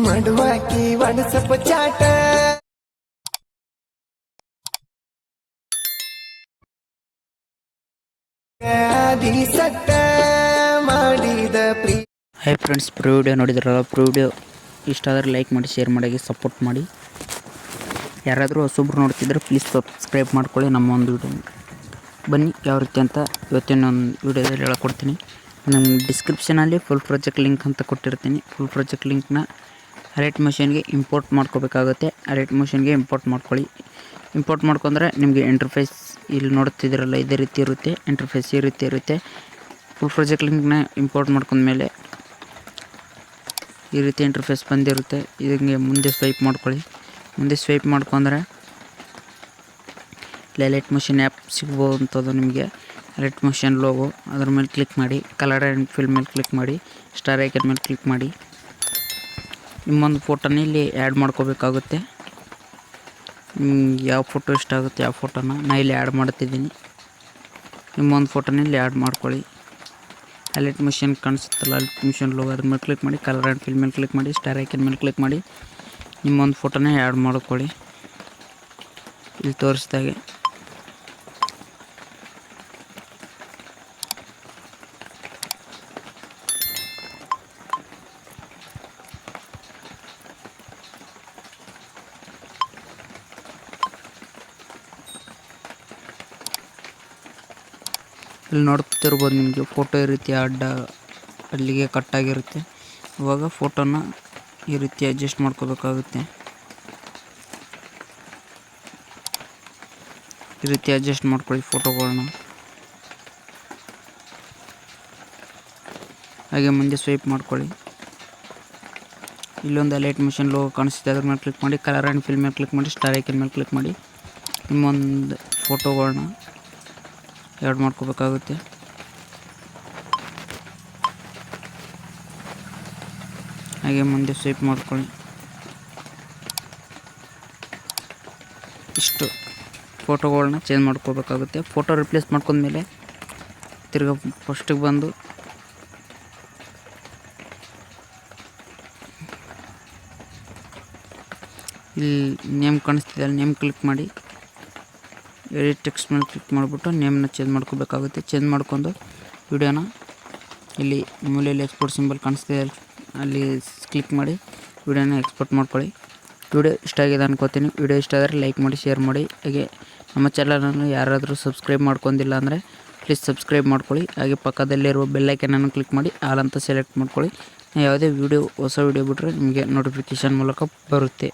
ಮಡುವಾಕಿ ಒಣಸಪ ಚಾಟ ಸಟ್ಟ ಮಾಡಿದ ಪ್ರೀ. ಹಾಯ್ ಫ್ರೆಂಡ್ಸ್, ಪ್ರೋ ವಿಡಿಯೋ ನೋಡಿದ್ರಲ್ಲ, ಪ್ರೋ ವಿಡಿಯೋ ಇಷ್ಟ ಆದರೆ ಲೈಕ್ ಮಾಡಿ, ಶೇರ್ ಮಾಡಿ, ಸಪೋರ್ಟ್ ಮಾಡಿ. ಯಾರಾದರೂ ಹೊಸೊಬ್ರು ನೋಡ್ತಿದ್ರೆ ಪ್ಲೀಸ್ ಸಬ್ಸ್ಕ್ರೈಬ್ ಮಾಡ್ಕೊಳ್ಳಿ ನಮ್ಮ ಒಂದು ವಿಡಿಯೋ. ಬನ್ನಿ ಯಾವ ರೀತಿ ಅಂತ ಇವತ್ತಿನ ಒಂದು ವಿಡಿಯೋದಲ್ಲಿ ಹೇಳ್ಕೊಡ್ತೀನಿ. ನಮ್ಮ ಡಿಸ್ಕ್ರಿಪ್ಷನಲ್ಲಿ ಫುಲ್ ಪ್ರಾಜೆಕ್ಟ್ ಲಿಂಕ್ ಅಂತ ಕೊಟ್ಟಿರ್ತೀನಿ. ಫುಲ್ ಪ್ರಾಜೆಕ್ಟ್ ಲಿಂಕ್ನ ಅಲೈಟ್ ಮಷೀನ್ಗೆ ಇಂಪೋರ್ಟ್ ಮಾಡ್ಕೋಬೇಕಾಗುತ್ತೆ. ಅಲೈಟ್ ಮಷೀನ್ಗೆ ಇಂಪೋರ್ಟ್ ಮಾಡ್ಕೊಳ್ಳಿ. ಇಂಪೋರ್ಟ್ ಮಾಡ್ಕೊಂಡ್ರೆ ನಿಮಗೆ ಇಂಟರ್ಫೇಸ್ ಇಲ್ಲಿ ನೋಡ್ತಿದ್ದೀರಲ್ಲ, ಇದೇ ರೀತಿ ಇರುತ್ತೆ. ಇಂಟರ್ಫೇಸ್ ಈ ರೀತಿ ಇರುತ್ತೆ. ಫುಲ್ ಪ್ರಾಜೆಕ್ಟ್ ಲಿಂಕ್ನ ಇಂಪೋರ್ಟ್ ಮಾಡ್ಕೊಂಡ್ಮೇಲೆ ಈ ರೀತಿ ಇಂಟರ್ಫೇಸ್ ಬಂದಿರುತ್ತೆ. ಇದಕ್ಕೆ ಮುಂದೆ ಸ್ವೈಪ್ ಮಾಡ್ಕೊಳ್ಳಿ. ಮುಂದೆ ಸ್ವೈಪ್ ಮಾಡ್ಕೊಂಡ್ರೆ ಅಲೈಟ್ ಮಷೀನ್ ಆ್ಯಪ್ ಸಿಗ್ಬೋದು ಅಂತದ್ದು ನಿಮಗೆ. ಅಲೈಟ್ ಮಷೀನ್ ಲೋಗೋ ಅದ್ರ ಮೇಲೆ ಕ್ಲಿಕ್ ಮಾಡಿ, ಕಲರ್ ಆ್ಯಂಡ್ ಫಿಲ್ ಮೇಲೆ ಕ್ಲಿಕ್ ಮಾಡಿ, ಸ್ಟಾರ್ ಐಕನ್ ಮೇಲೆ ಕ್ಲಿಕ್ ಮಾಡಿ. ನಿಮ್ಮೊಂದು ಫೋಟೋನ ಇಲ್ಲಿ ಆ್ಯಡ್ ಮಾಡ್ಕೋಬೇಕಾಗುತ್ತೆ. ಯಾವ ಫೋಟೋ ಇಷ್ಟ ಆಗುತ್ತೆ ಯಾವ ಫೋಟೋನ ನಾನು ಇಲ್ಲಿ ಆ್ಯಡ್ ಮಾಡ್ತಿದ್ದೀನಿ. ನಿಮ್ಮೊಂದು ಫೋಟೋನ ಇಲ್ಲಿ ಆ್ಯಡ್ ಮಾಡ್ಕೊಳ್ಳಿ. ಅಲೈಟ್ ಮಷೀನ್ ಕಾಣಿಸುತ್ತಲ್ಲ, ಅಲೈಟ್ ಮಷೀನ್ ಲೋಗೋ ಅದ್ರ ಮೇಲೆ ಕ್ಲಿಕ್ ಮಾಡಿ, ಕಲರ್ ಆ್ಯಂಡ್ ಫಿಲ್ ಮೇಲೆ ಕ್ಲಿಕ್ ಮಾಡಿ, ಸ್ಟಾರ್ ಐಕನ್ ಮೇಲೆ ಕ್ಲಿಕ್ ಮಾಡಿ, ನಿಮ್ಮೊಂದು ಫೋಟೋನ ಆ್ಯಡ್ ಮಾಡ್ಕೊಳ್ಳಿ ಇಲ್ಲಿ ತೋರಿಸ್ದಾಗೆ. ಇಲ್ಲಿ ನೋಡ್ತಿರ್ಬೋದು ನಿಮಗೆ ಫೋಟೋ ಈ ರೀತಿ ಅಡ್ಡ ಅಲ್ಲಿಗೆ ಕಟ್ಟಾಗಿರುತ್ತೆ. ಇವಾಗ ಫೋಟೋನ ಈ ರೀತಿ ಅಡ್ಜಸ್ಟ್ ಮಾಡ್ಕೋಬೇಕಾಗುತ್ತೆ. ಈ ರೀತಿ ಅಡ್ಜಸ್ಟ್ ಮಾಡ್ಕೊಳ್ಳಿ ಫೋಟೋಗಳನ್ನ. ಹಾಗೆ ಮುಂದೆ ಸ್ವೈಪ್ ಮಾಡ್ಕೊಳ್ಳಿ. ಇಲ್ಲೊಂದು ಅಲೈಟ್ ಮಷೀನ್ ಲೋಗೋ ಕಾಣಿಸ್ತಿದೆ, ಅದ್ರ ಮೇಲೆ ಕ್ಲಿಕ್ ಮಾಡಿ, ಕಲರ್ ಆ್ಯಂಡ್ ಫಿಲ್ ಮೇಲೆ ಕ್ಲಿಕ್ ಮಾಡಿ, ಸ್ಟಾರ್ ಐಕನ್ ಮೇಲೆ ಕ್ಲಿಕ್ ಮಾಡಿ, ನಿಮ್ಮೊಂದು ಫೋಟೋಗಳನ್ನ ಆ್ಯಡ್ ಮಾಡ್ಕೋಬೇಕಾಗುತ್ತೆ. ಹಾಗೆ ಮುಂದೆ ಸ್ವೈಪ್ ಮಾಡ್ಕೊಳ್ಳಿ. ಇಷ್ಟು ಫೋಟೋಗಳನ್ನ ಚೇಂಜ್ ಮಾಡ್ಕೋಬೇಕಾಗುತ್ತೆ. ಫೋಟೋ ರಿಪ್ಲೇಸ್ ಮಾಡ್ಕೊಂಡ್ಮೇಲೆ ತಿರ್ಗಾ ಫಸ್ಟಿಗೆ ಬಂದು ಇಲ್ಲಿ ನೇಮ್ ಕಾಣಿಸ್ತಿದೆ, ಅಲ್ಲಿ ನೇಮ್ ಕ್ಲಿಕ್ ಮಾಡಿ, ಎಡಿಟ್ ಟೆಕ್ಸ್ಟ್ ಮೇಲೆ ಕ್ಲಿಕ್ ಮಾಡಿಬಿಟ್ಟು ನೇಮ್ನ ಚೇಂಜ್ ಮಾಡ್ಕೋಬೇಕಾಗುತ್ತೆ. ಚೇಂಜ್ ಮಾಡ್ಕೊಂಡು ವಿಡಿಯೋನ ಇಲ್ಲಿ ಮೂಲೆಯಲ್ಲಿ ಎಕ್ಸ್ಪೋರ್ಟ್ ಸಿಂಬಲ್ ಕಾಣಿಸ್ತಿದೆ, ಅಲ್ಲಿ ಕ್ಲಿಕ್ ಮಾಡಿ ವಿಡಿಯೋನ ಎಕ್ಸ್ಪೋರ್ಟ್ ಮಾಡ್ಕೊಳ್ಳಿ. ವಿಡಿಯೋ ಇಷ್ಟ ಆಗಿದೆ ಅನ್ಕೋತೀನಿ. ವಿಡಿಯೋ ಇಷ್ಟ ಆದರೆ ಲೈಕ್ ಮಾಡಿ, ಶೇರ್ ಮಾಡಿ. ಹಾಗೆ ನಮ್ಮ ಚಾನಲನ್ನು ಯಾರಾದರೂ ಸಬ್ಸ್ಕ್ರೈಬ್ ಮಾಡ್ಕೊಂಡಿಲ್ಲ ಅಂದರೆ ಪ್ಲೀಸ್ ಸಬ್ಸ್ಕ್ರೈಬ್ ಮಾಡ್ಕೊಳ್ಳಿ. ಹಾಗೆ ಪಕ್ಕದಲ್ಲಿರುವ ಬೆಲ್ಲೈಕನನ್ನು ಕ್ಲಿಕ್ ಮಾಡಿ ಆಲ್ ಅಂತ ಸೆಲೆಕ್ಟ್ ಮಾಡ್ಕೊಳ್ಳಿ. ಯಾವುದೇ ಹೊಸ ವೀಡಿಯೋ ಬಿಟ್ಟರೆ ನಿಮಗೆ ನೋಟಿಫಿಕೇಷನ್ ಮೂಲಕ ಬರುತ್ತೆ.